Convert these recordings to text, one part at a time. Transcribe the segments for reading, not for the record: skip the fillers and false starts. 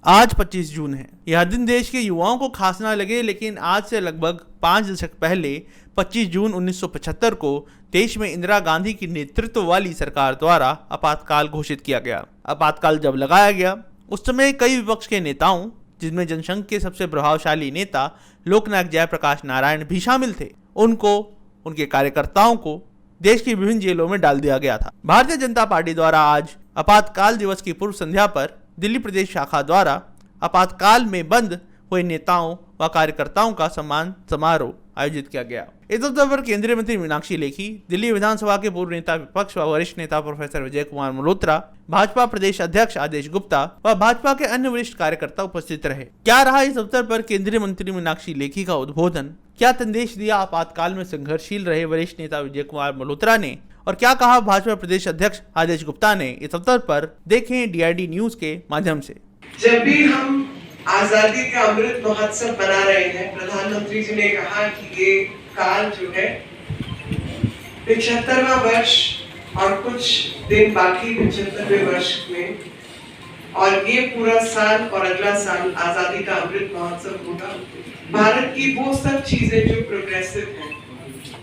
आज 25 जून है। यह दिन देश के युवाओं को खास ना लगे, लेकिन आज से लगभग 5 दशक पहले 25 जून 1975 को देश में इंदिरा गांधी की नेतृत्व वाली सरकार द्वारा आपातकाल घोषित किया गया। आपातकाल जब लगाया गया उस समय कई विपक्ष के नेताओं, जिनमें जनसंघ के सबसे प्रभावशाली नेता लोकनायक जयप्रकाश नारायण भी शामिल थे, उनको, उनके कार्यकर्ताओं को देश की विभिन्न जेलों में डाल दिया गया था। भारतीय जनता पार्टी द्वारा आज आपातकाल दिवस की पूर्व संध्या पर दिल्ली प्रदेश शाखा द्वारा आपातकाल में बंद हुए नेताओं व कार्यकर्ताओं का सम्मान समारोह आयोजित किया गया। इस अवसर पर केंद्रीय मंत्री मीनाक्षी लेखी, दिल्ली विधानसभा के पूर्व नेता विपक्ष व वरिष्ठ नेता प्रोफेसर विजय कुमार मल्होत्रा, भाजपा प्रदेश अध्यक्ष आदेश गुप्ता व भाजपा के अन्य वरिष्ठ कार्यकर्ता उपस्थित रहे। क्या रहा इस अवसर पर केंद्रीय मंत्री मीनाक्षी लेखी का उद्बोधन? क्या संदेश दिया आपातकाल में संघर्षशील रहे वरिष्ठ नेता विजय कुमार मल्होत्रा ने, और क्या कहा भाजपा प्रदेश अध्यक्ष आदेश गुप्ता ने? इस अवसर पर देखें DRD न्यूज के माध्यम से। जब भी हम आजादी का अमृत महोत्सव मना रहे हैं, प्रधानमंत्री जी ने कहा कि ये काल जो है 75वां वर्ष और कुछ दिन बाकी 75वें वर्ष में, और ये पूरा साल और अगला साल आजादी का अमृत महोत्सव होगा। भारत की वो सब चीजें जो प्रोग्रेसिव हैं,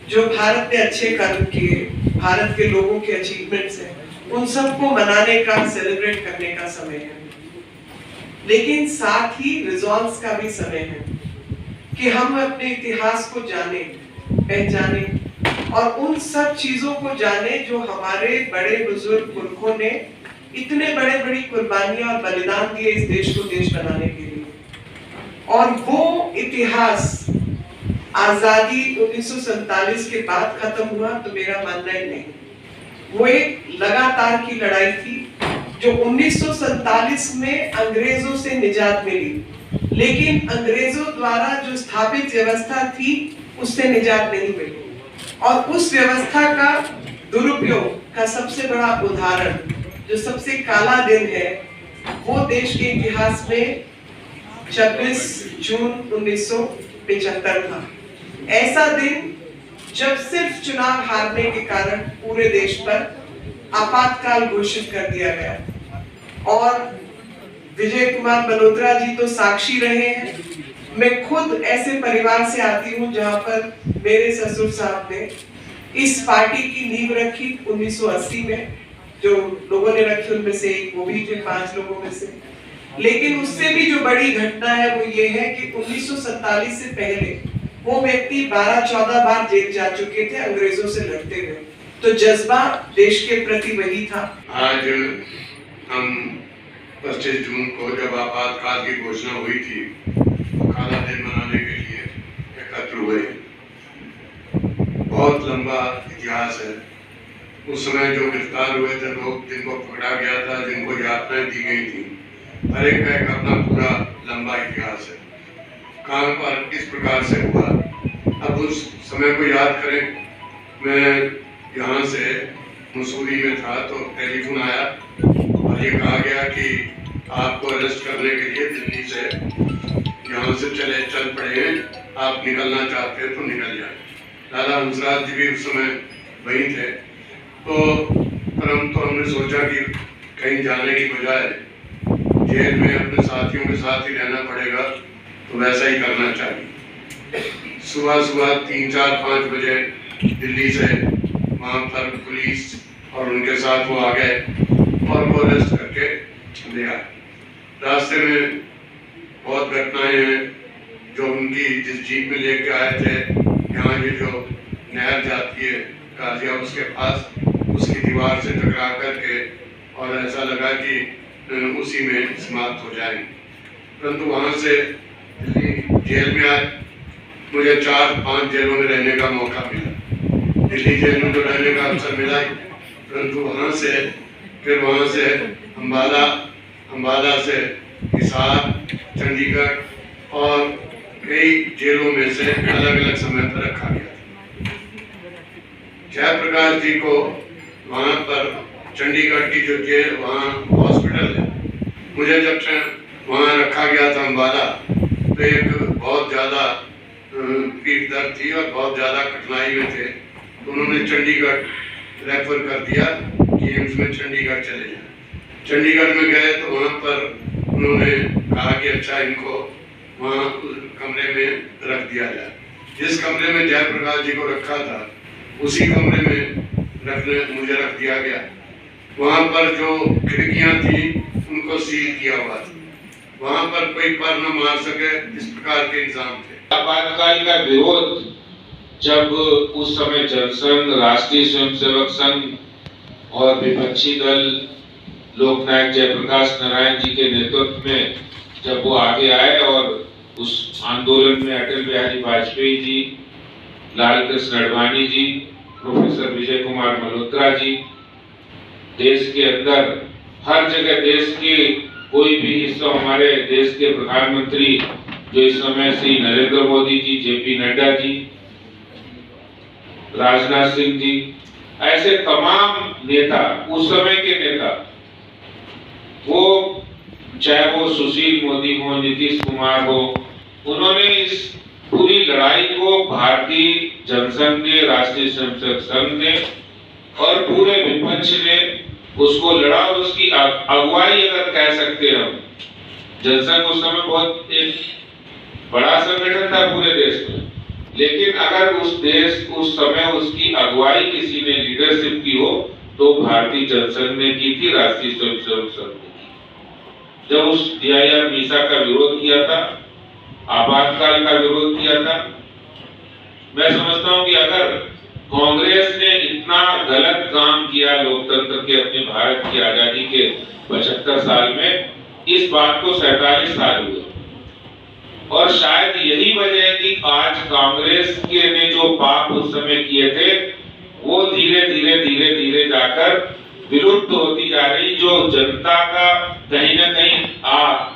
जो भारत ने अच्छे कर्म किए, भारत के लोगों के अचीवमेंट्स हैं, उन सबको मनाने का, सेलिब्रेट करने का समय है। लेकिन साथ ही रिजॉल्व्स का भी समय है कि हम अपने इतिहास को जाने, पहचाने और उन सब चीजों को जाने जो हमारे बड़े बुजुर्ग पुरखों ने इतने बड़ी कुर्बानियां और बलिदान दिए इस देश को देश बनाने के लिए। और वो इतिहास आजादी 1947 के बाद खत्म हुआ तो मेरा मानना ही नहीं। वो एक लगातार की लड़ाई थी जो 1947 में अंग्रेजों से निजात मिली, लेकिन अंग्रेजों द्वारा जो स्थापित व्यवस्था थी उससे निजात नहीं मिली। और उस व्यवस्था का दुरुपयोग का सबसे बड़ा उदाहरण, जो सबसे काला दिन है, वो देश के इतिहास में 26 जून 1975 था। ऐसा दिन जब सिर्फ चुनाव हारने के कारण पूरे देश पर आपातकाल घोषित कर दिया गया। और विजय कुमार मल्होत्रा जी तो साक्षी रहे हैं। मैं खुद ऐसे परिवार से आती हूँ जहाँ पर मेरे ससुर साहब ने इस पार्टी की नींव रखी 1980 में। जो लोगों ने रखी उनमें से एक वो भी थे, 5 लोगों में से। लेकिन उससे भी जो बड़ी घटना है वो ये है कि 1947 से पहले वो व्यक्ति 12-14 बार जेल जा चुके थे अंग्रेजों से लड़ते हुए। तो जज्बा देश के प्रति वही था। आज हम 25 जून को जब आपातकाल की घोषणा हुई थी, तो काला दिन मनाने के लिए एकत्र हुए। बहुत लंबा इतिहास है। उस समय जो गिरफ्तार हुए थे लोग, जिनको पकड़ा गया था, जिनको यातनाएं दी गई थी, हर एक का एक अपना पूरा लंबा इतिहास है। कहाँ पर किस प्रकार से हुआ, अब उस समय को याद करें। मैं यहाँ से मसूरी में था तो टेलीफोन आया और ये कहा गया कि आपको अरेस्ट करने के लिए दिल्ली से यहाँ से चल पड़े हैं, आप निकलना चाहते हैं तो निकल जाए। लाला हंसराज जी भी उस समय वहीं थे। तो हमने सोचा कि कहीं जाने की बजाय जेल में अपने साथियों के साथ ही रहना पड़ेगा, तो वैसा ही करना चाहिए। सुबह 3-4-5 बजे दिल्ली से वहाँ पर पुलिस और उनके साथ वो आ गए और वो अरेस्ट करके ले आए। रास्ते में बहुत घटनाएं हैं जो उनकी जिस जीप में लेके आए थे, यहाँ ये जो नहर जाती है गाजिया, उसके पास उसकी दीवार से टकरा करके, और ऐसा लगा कि उसी में समाप्त हो जाएंगे। परंतु वहाँ से दिल्ली जेल में आए। मुझे 4-5 जेलों में रहने का मौका मिला। दिल्ली जेल में तो रहने का अवसर मिला ही, परंतु वहाँ से अम्बाला से हिसार, चंडीगढ़ और कई जेलों में से अलग अलग समय पर रखा गया। जयप्रकाश जी को वहाँ पर चंडीगढ़ की जो जेल, वहाँ हॉस्पिटल है, मुझे जब से वहाँ रखा गया था अम्बाला, तो एक बहुत ज़्यादा पीठ दर्द थी और बहुत ज़्यादा कठिनाई में थे। तो उन्होंने चंडीगढ़ रेफर कर दिया कि एम्स में चंडीगढ़ चले जाए। चंडीगढ़ में गए तो वहाँ पर उन्होंने कहा कि अच्छा इनको वहाँ कमरे में रख दिया जाए। जिस कमरे में जयप्रकाश जी को रखा था उसी कमरे में मुझे रख दिया गया। वहाँ पर जो खिड़कियाँ थी उनको सील किया हुआ था, वहाँ पर कोई पर न मार सके, इस प्रकार के इंतजाम थे। आपातकाल का विरोध जब उस समय जनसंघ, राष्ट्रीय स्वयंसेवक संघ और विपक्षी दल लोकनायक जयप्रकाश नारायण जी के नेतृत्व में जब वो आगे आए और उस आंदोलन में अटल बिहारी वाजपेयी जी, लाल कृष्ण अडवाणी जी, प्रोफेसर विजय कुमार मल्होत्रा जी, देश के अंदर हर जगह, देश के कोई भी हिस्सा, हमारे देश के प्रधानमंत्री जो इस समय श्री नरेंद्र मोदी जी, जेपी नड्डा जी, राजनाथ सिंह जी, ऐसे तमाम नेता, उस समय के नेता, वो चाहे वो सुशील मोदी हो, नीतीश कुमार हो, उन्होंने इस पूरी लड़ाई को भारतीय जनसंघ ने, राष्ट्रीय स्वयंसेवक संघ ने और पूरे विपक्ष ने उसको लड़ा और उसकी अगुवाई अगर कह सकते हैं हम। जनसंघ उस समय बहुत एक बड़ा संगठन था पूरे देश में, लेकिन अगर उस समय उसकी अगुवाई किसी ने, लीडरशिप की हो, तो भारतीय जनसंघ ने की थी, राष्ट्रीय स्वयंसेवक संघ ने की। जब उस DIR मीसा का विरोध किया था, आपातकाल का विरोध किया था, मैं समझता हूं कि अगर कांग्रेस ने इतना गलत काम किया लोकतंत्र के, अपने भारत की आजादी के 75 साल में, इस बात को 47 साल हुए, और शायद यही वजह है कि आज कांग्रेस के ने जो पाप उस समय किए थे वो धीरे धीरे जाकर विलुप्त होती जा रही। जो जनता का कहीं ना कहीं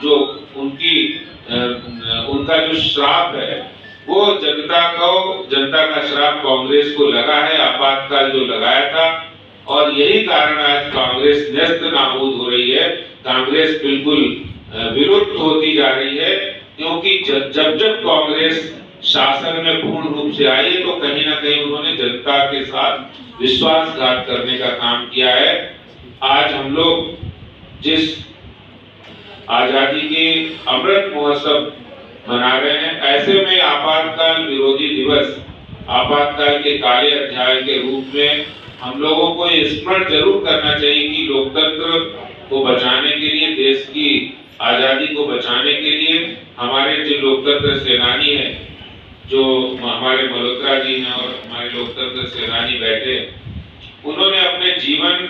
जो उनका जो श्राप है, वो जनता का श्राप कांग्रेस को लगा है, आपातकाल जो लगाया था, और यही कारण आज कांग्रेस नेस्त नाबूद हो रही है, कांग्रेस बिल्कुल विलुप्त होती जा रही है, क्योंकि जब कांग्रेस शासन में पूर्ण रूप से आई है तो कहीं ना कहीं उन्होंने जनता के साथ विश्वासघात करने का काम किया है। आज हम लोग जिस आजादी के अमृत महोत्सव मना रहे हैं, ऐसे में आपातकाल विरोधी दिवस, आपातकाल के काले अध्याय के रूप में हम लोगों को ये स्मरण जरूर करना चाहिए कि लोकतंत्र को बचाने के लिए, देश की आजादी को बचाने के लिए हमारे जो लोकतंत्र सेनानी हैं, जो हमारे मल्होत्रा जी हैं और हमारे लोकतंत्र सेनानी बैठे, उन्होंने अपने जीवन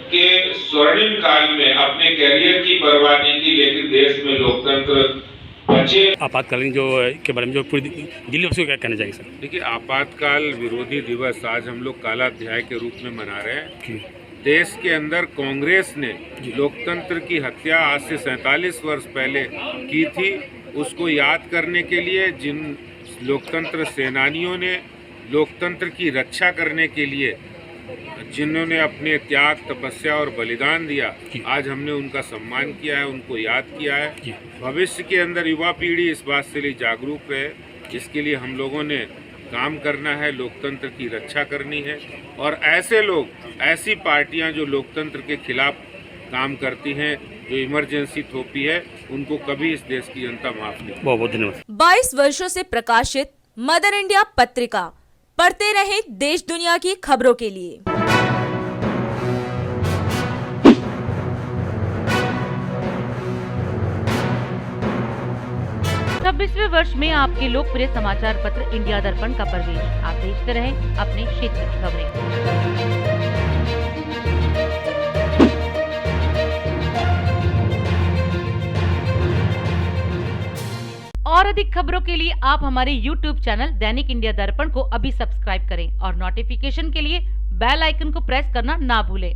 के स्वर्णिम काल में अपने कैरियर की परवाह नहीं की, लेकिन देश में लोकतंत्र बचे। आपातकालीन जो के बारे में जो पूरी दिल्ली वासियों को क्या कहना चाहिए सर? देखिए, आपातकाल विरोधी दिवस आज हम लोग काला अध्याय के रूप में मना रहे हैं। देश के अंदर कांग्रेस ने लोकतंत्र की हत्या आज से 47 वर्ष पहले की थी, उसको याद करने के लिए जिन लोकतंत्र सेनानियों ने लोकतंत्र की रक्षा करने के लिए जिन्होंने अपने त्याग, तपस्या और बलिदान दिया, आज हमने उनका सम्मान किया है, उनको याद किया है। भविष्य के अंदर युवा पीढ़ी इस बात से लिए जागरूक रहे, इसके लिए हम लोगों ने काम करना है, लोकतंत्र की रक्षा करनी है, और ऐसे लोग, ऐसी पार्टियां जो लोकतंत्र के खिलाफ काम करती हैं, जो इमरजेंसी थोपी है, उनको कभी इस देश की जनता माफ नहीं। बहुत बहुत धन्यवाद। 22 वर्षों से प्रकाशित मदर इंडिया पत्रिका, पढ़ते रहे देश दुनिया की खबरों के लिए। छब्बीसवें वर्ष में आपके लोकप्रिय समाचार पत्र इंडिया दर्पण का प्रवेश। आप देखते रहें अपने क्षेत्र की खबरें। और अधिक खबरों के लिए आप हमारे YouTube चैनल दैनिक इंडिया दर्पण को अभी सब्सक्राइब करें और नोटिफिकेशन के लिए बेल आइकन को प्रेस करना ना भूलें।